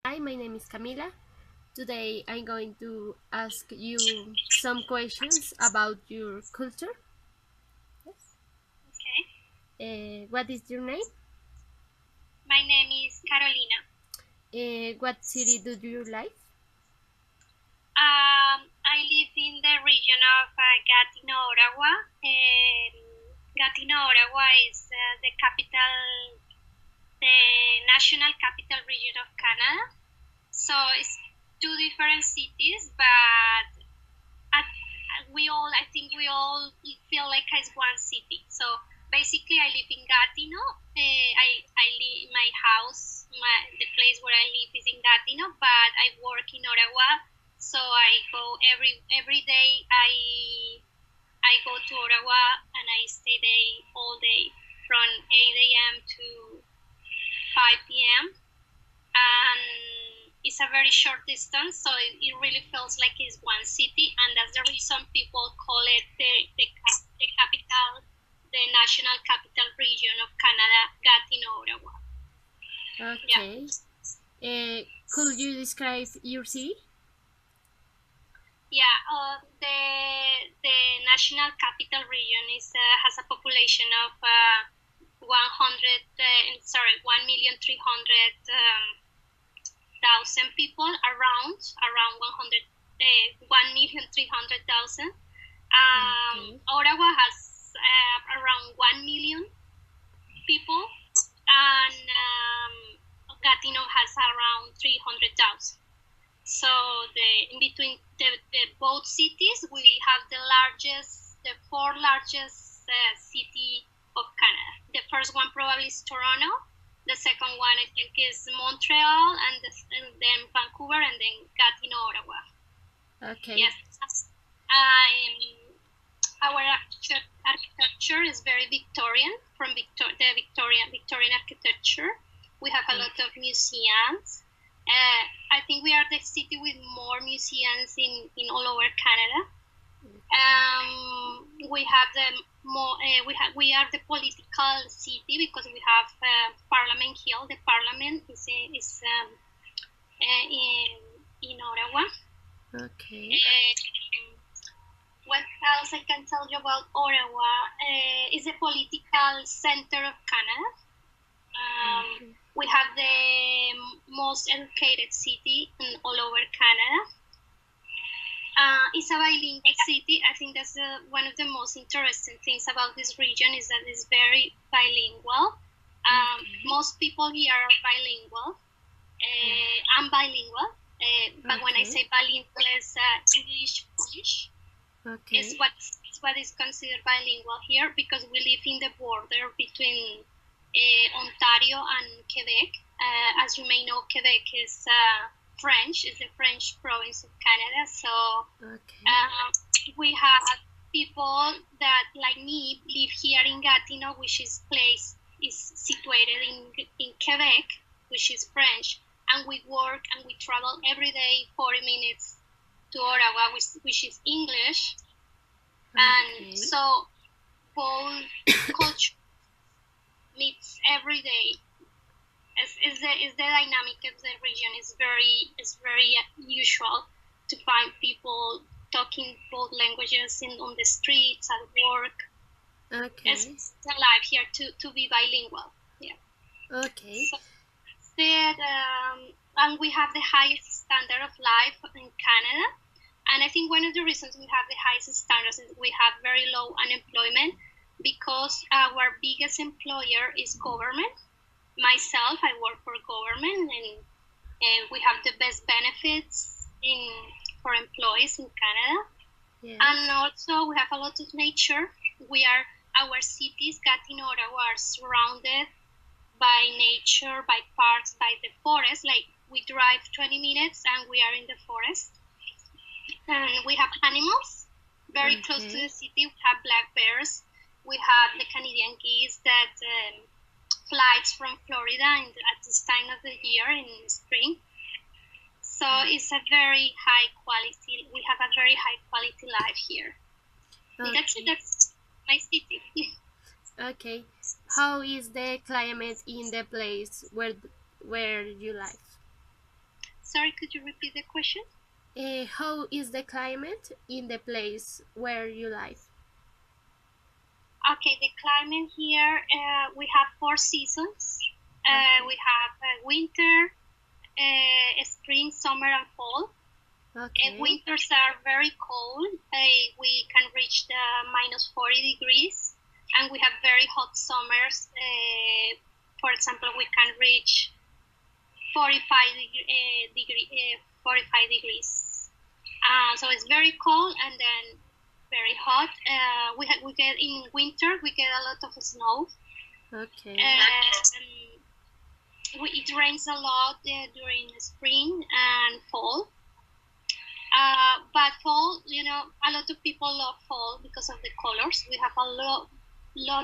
Hi, my name is Camila. Today I'm going to ask you some questions about your culture. Yes. Okay. What is your name? My name is Carolina. What city do you live? I live in the region of Gatineau, Ottawa. Gatineau, Ottawa is the capital, the national capital region of Canada. So it's two different cities, but at, I think we all feel like it's one city. So basically, I live in Gatineau. I live my house, the place where I live is in Gatineau, but I work in Ottawa. So I go every day. I go to Ottawa and I stay there all day from 8 a.m. to 5 p.m. And it's a very short distance, so it really feels like it's one city, and that's the reason people call it the capital, the national capital region of Canada, Gatineau, Ottawa. Yeah, Okay. Could you describe your city? yeah. The national capital region is has a population of 100. Sorry, 1,300,000 people around 1,300,000. Okay. Ottawa has around 1 million people, and Gatineau has around 300,000. So in between the both cities, we have the four largest city of Canada. The first one probably is Toronto. The second one I think is Montreal, and then Vancouver, and then Gatineau, Ottawa. Okay. Yes. Our architecture is very Victorian, from the Victorian architecture. We have a lot of museums. I think we are the city with more museums in all over Canada. We have we are the political city because we have Parliament Hill. The Parliament is in Ottawa. Okay. What else I can tell you about Ottawa? Is the political center of Canada. We have the most educated city in all over Canada. It's a bilingual city. I think that's one of the most interesting things about this region is that it's very bilingual. Most people here are bilingual. I'm bilingual, but when I say bilingual, it's English, Polish. Okay. Is what is considered bilingual here because we live in the border between Ontario and Quebec. As you may know, Quebec is French, is the French province of Canada. So we have people that, like me, live here in Gatineau, which is situated in Quebec, which is French, and we work and we travel every day 40 minutes to Ottawa, which is English. And so both culture meets every day. Is the dynamic of the region is very usual to find people talking both languages on the streets at work. Okay. It's alive here to be bilingual. Yeah. Okay. So, and we have the highest standard of life in Canada. And I think one of the reasons we have the highest standards is we have very low unemployment because our biggest employer is government. Myself, I work for government, and we have the best benefits for employees in Canada. Yes. And also we have a lot of nature. Our cities, Gatineau, Ottawa, are surrounded by nature, by parks, by the forest. Like we drive 20 minutes and we are in the forest. And we have animals very close to the city. We have black bears. We have the Canadian geese that flies from Florida at this time of the year in spring. So it's a very high quality. We have a very high quality life here. Okay. That's my city. Okay. How is the climate in the place where you live? sorry, could you repeat the question? How is the climate in the place where you live? Okay, the climate here, we have 4 seasons. We have winter, spring, summer, and fall. Okay. Winters are very cold. We can reach the minus 40 degrees, and we have very hot summers. For example, we can reach 45 degrees. So it's very cold and then very hot. We get in winter, we get a lot of snow. Okay. It rains a lot during spring and fall. But fall, a lot of people love fall because of the colors. We have a lot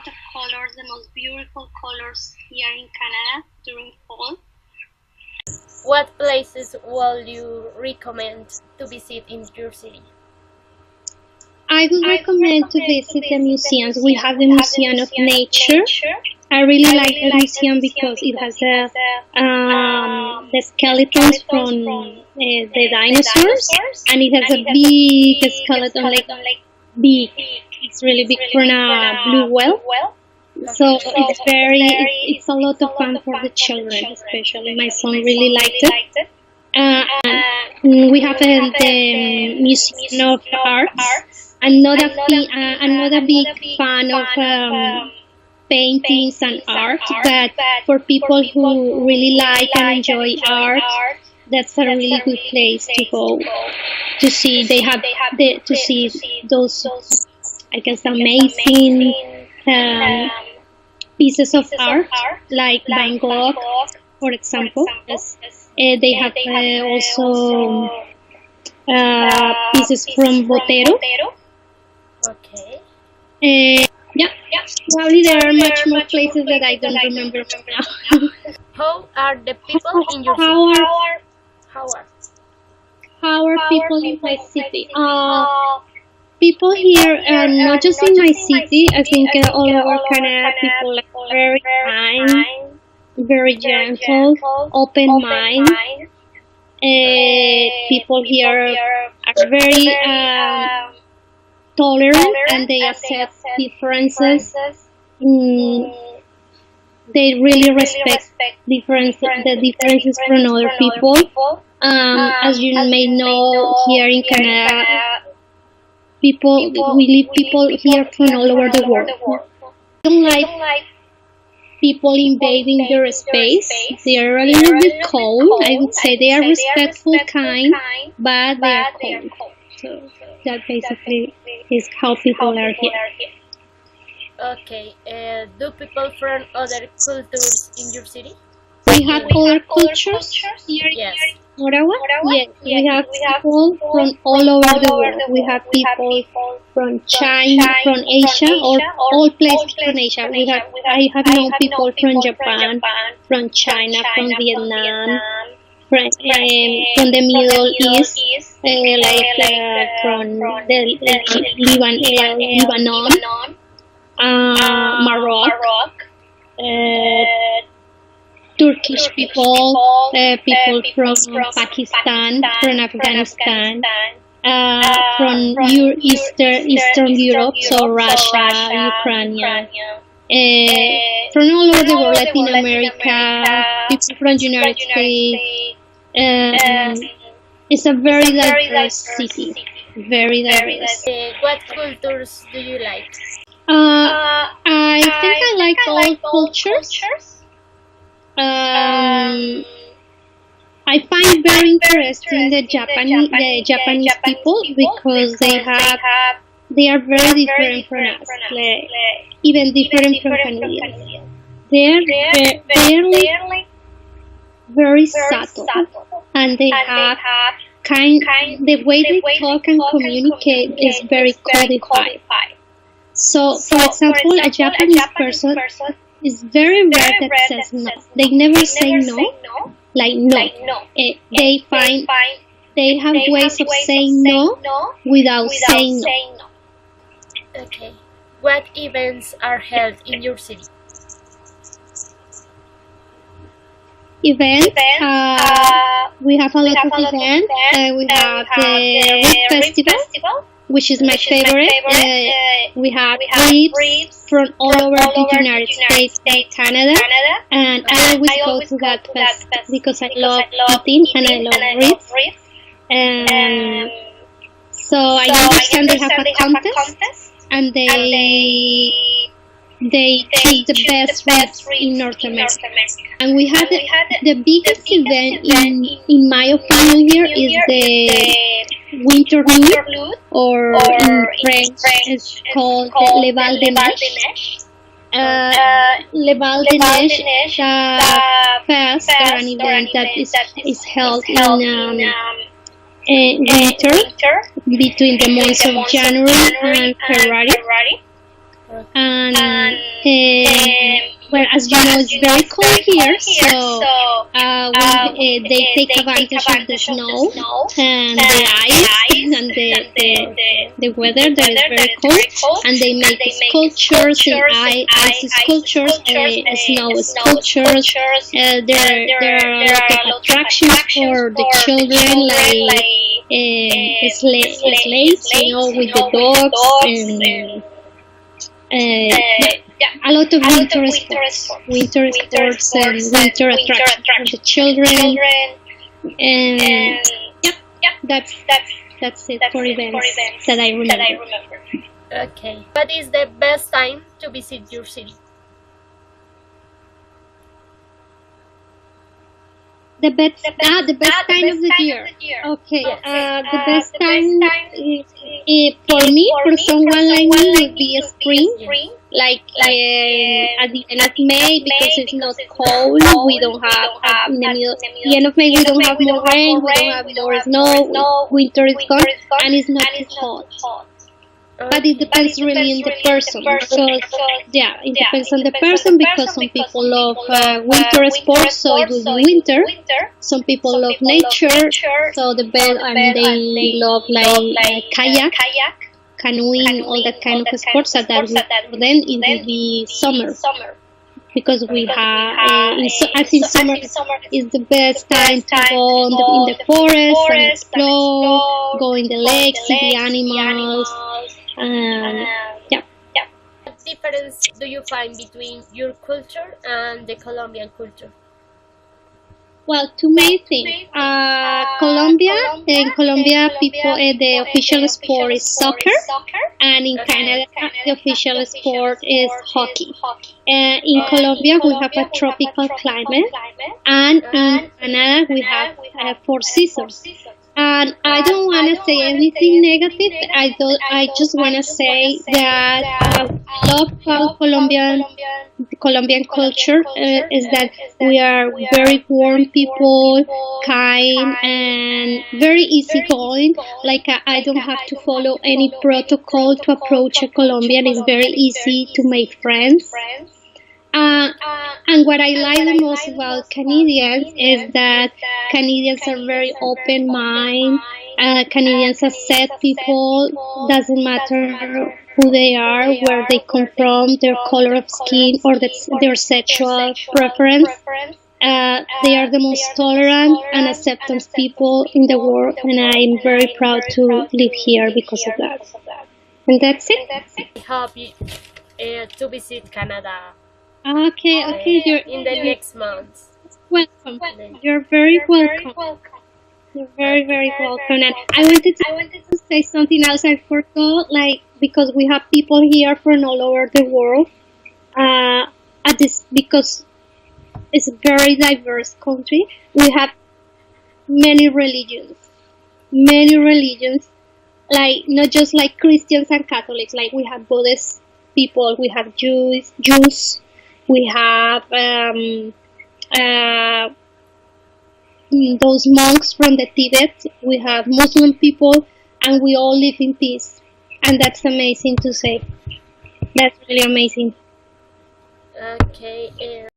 of colors, the most beautiful colors here in Canada during fall. What places will you recommend to visit in your city? I would recommend to visit the museums. We have the Museum of Nature. I really like the museum because it has the skeletons from the dinosaurs, and it has a big skeleton, like big. It's really big for a blue whale. So it's a lot of fun for the children, especially. My son really liked it. We have the Museum of Arts. Another big fan of paintings and art, but for people who really like and enjoy art, that's a really good place to go to see. They have to see those, I guess, amazing pieces of art, like Van Gogh, for example. Yes. They have also pieces from Botero. Okay. Yeah. Probably there are much more places that I don't remember now. How are the people in your city? How are people in my city? People here, not just in my city, I think all over Canada, people are very kind, very gentle, open mind. People here are very tolerant, and they accept differences. They really respect the differences from other people. As you may know, here in Canada, we live people here from all over the world. They don't like people invading their space. They are a little bit cold. I would say they are respectful, kind, but they are cold. So that basically is how people are here. Okay. Do people from other cultures in your city? We have other cultures here Yes. in Ottawa. Yes, we have people from all over the world. We have people from China, from Asia, or all places from Asia. I have known people from Japan, from China, from Vietnam, from the Middle East, from Lebanon, Morocco, Turkish people, people from Pakistan, from Afghanistan, from Eastern Europe, so Russia, Ukraine, from all over the world, Latin America, people from the United States. It's a very diverse city, very diverse. What cultures do you like? I think I like all cultures. I find very interesting the Japanese people because they are very different from us, even different from Canadians. They're very subtle, and they have the way they talk and communicate is very codified. So, for example, a Japanese person is very rare that says no. They never say no, like no. They have ways of saying no without saying no. Okay. What events are held in your city? events. We have a lot of events. We have the Reef Festival, which is my favorite. We have reefs from all over the United States and Canada, and I always go to that fest because I love eating and I love reefs. And so I understand they have a contest, and they choose the best reefs in North America. And we had the biggest event, in my opinion, here is the Winter Loot, or in French it's called Le Val de Neige. Le Val de Neige is a fest or an event that is held in winter between the months of January and February. And well, as you know, it's very cold here, so they take advantage of the snow and the ice and the weather that is very cold, and they make sculptures in ice sculptures, snow sculptures. There are a lot of attractions for the children, like sleighs, with the dogs, and a lot of winter sports and winter attractions for the children. And that's it for events that I remember. Okay. What is the best time to visit your city? The best time of the year. Okay. The best time for me, for someone like me, would be spring. Like at the end of May, because it's not cold. We don't have in the end of May. We don't have more rain. We don't have more snow. Winter is gone, and it's not too hot. But it depends really on the person. So yeah, it depends on the person, because some people love winter sports, so it will be winter. Some people love nature, so they love like kayak, canoeing, all that kind of sports. So that for them it will be summer, because we have I think summer is the best time to go in the forest and explore, go in the lakes, see the animals. What difference do you find between your culture and the Colombian culture? Well, two main things. In Colombia, people, the official sport is soccer, and in Canada, the official sport is hockey. In Colombia, we have a tropical climate, and in Canada, we have 4 seasons. And I don't want to say anything negative. I just want to say that I love how Colombian culture is that we are very warm people, kind, and very easygoing. Like I don't have to follow any protocol to approach a Colombian. It's very easy to make friends. And what I like the most about Canadians is that Canadians are very open-minded. Canadians accept people, doesn't matter who they are, where they come from, their color of skin, or their sexual preference. They are the most tolerant and accepting people in the world, and I'm very proud to live here because of that. And that's it. I hope you, to visit Canada. Okay, you're in the next month. Welcome. You're very welcome. You're very, very welcome. And I wanted to say something else I forgot, because we have people here from all over the world. Because it's a very diverse country. We have many religions, like not just like Christians and Catholics. Like we have Buddhist people, we have Jews. We have those monks from the Tibet. We have Muslim people, and we all live in peace. And that's amazing to say. That's really amazing. Okay.